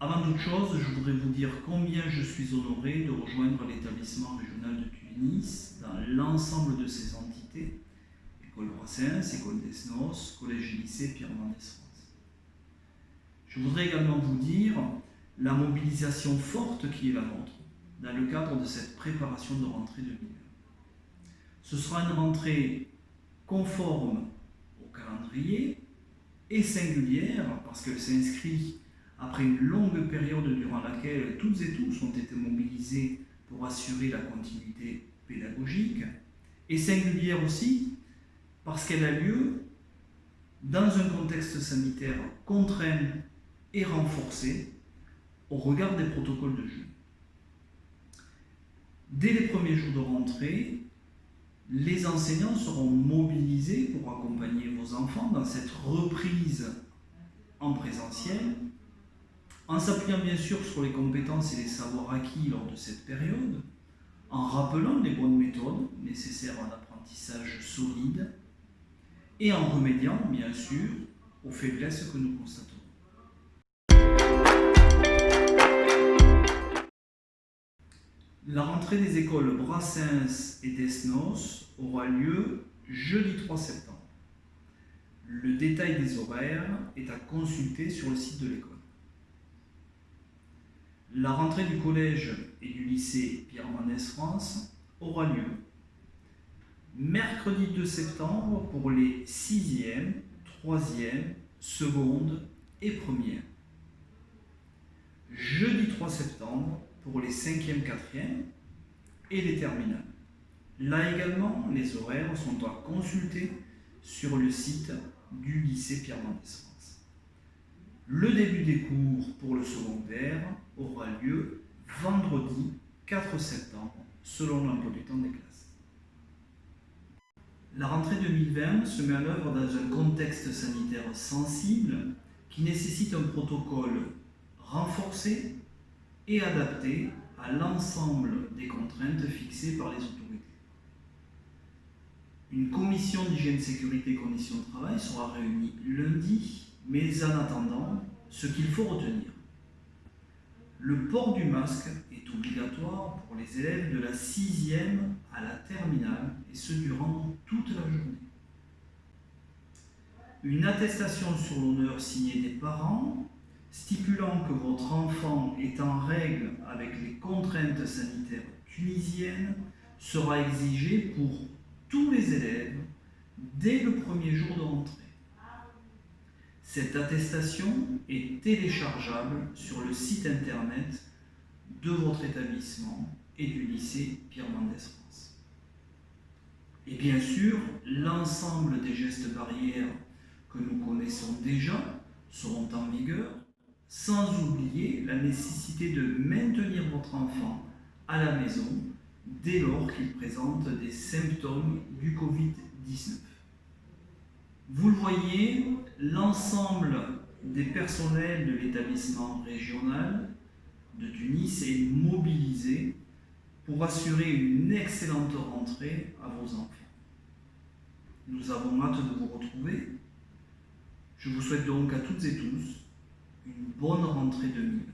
Avant toute chose, je voudrais vous dire combien je suis honoré de rejoindre l'établissement régional de Tunis dans l'ensemble de ses entités, École Brassens, École Desnos, Collège et lycée Pierre Mendès France. Je voudrais également vous dire la mobilisation forte qui est la nôtre dans le cadre de cette préparation de rentrée 2020. Ce sera une rentrée conforme au calendrier et singulière parce qu'elle s'inscrit après une longue période durant laquelle toutes et tous ont été mobilisés pour assurer la continuité pédagogique, et singulière aussi parce qu'elle a lieu dans un contexte sanitaire contraint et renforcé au regard des protocoles de jeu. Dès les premiers jours de rentrée, les enseignants seront mobilisés pour accompagner vos enfants dans cette reprise en présentiel, en s'appuyant bien sûr sur les compétences et les savoirs acquis lors de cette période, en rappelant les bonnes méthodes nécessaires à un apprentissage solide et en remédiant bien sûr aux faiblesses que nous constatons. La rentrée des écoles Brassens et Desnos aura lieu jeudi 3 septembre. Le détail des horaires est à consulter sur le site de l'école. La rentrée du collège et du lycée Pierre Mendès France aura lieu mercredi 2 septembre pour les 6e, 3e, seconde et première. Jeudi 3 septembre pour les 5e, 4e et les terminales. Là également, les horaires sont à consulter sur le site du lycée Pierre Mendès France. Le début des cours pour le secondaire aura lieu vendredi 4 septembre, selon l'emploi du temps des classes. La rentrée 2020 se met en œuvre dans un contexte sanitaire sensible qui nécessite un protocole renforcé et adapté à l'ensemble des contraintes fixées par les autorités. Une commission d'hygiène, sécurité et conditions de travail sera réunie lundi, mais en attendant, ce qu'il faut retenir. Le port du masque est obligatoire pour les élèves de la 6e à la terminale, et ce durant toute la journée. Une attestation sur l'honneur signée des parents, stipulant que votre enfant est en règle avec les contraintes sanitaires tunisiennes, sera exigée pour tous les élèves dès le premier jour de rentrée. Cette attestation est téléchargeable sur le site internet de votre établissement et du lycée Pierre Mendès France. Et bien sûr, l'ensemble des gestes barrières que nous connaissons déjà seront en vigueur, sans oublier la nécessité de maintenir votre enfant à la maison dès lors qu'il présente des symptômes du Covid-19. Vous le voyez, l'ensemble des personnels de l'établissement régional de Tunis est mobilisé pour assurer une excellente rentrée à vos enfants. Nous avons hâte de vous retrouver. Je vous souhaite donc à toutes et tous une bonne rentrée 2020.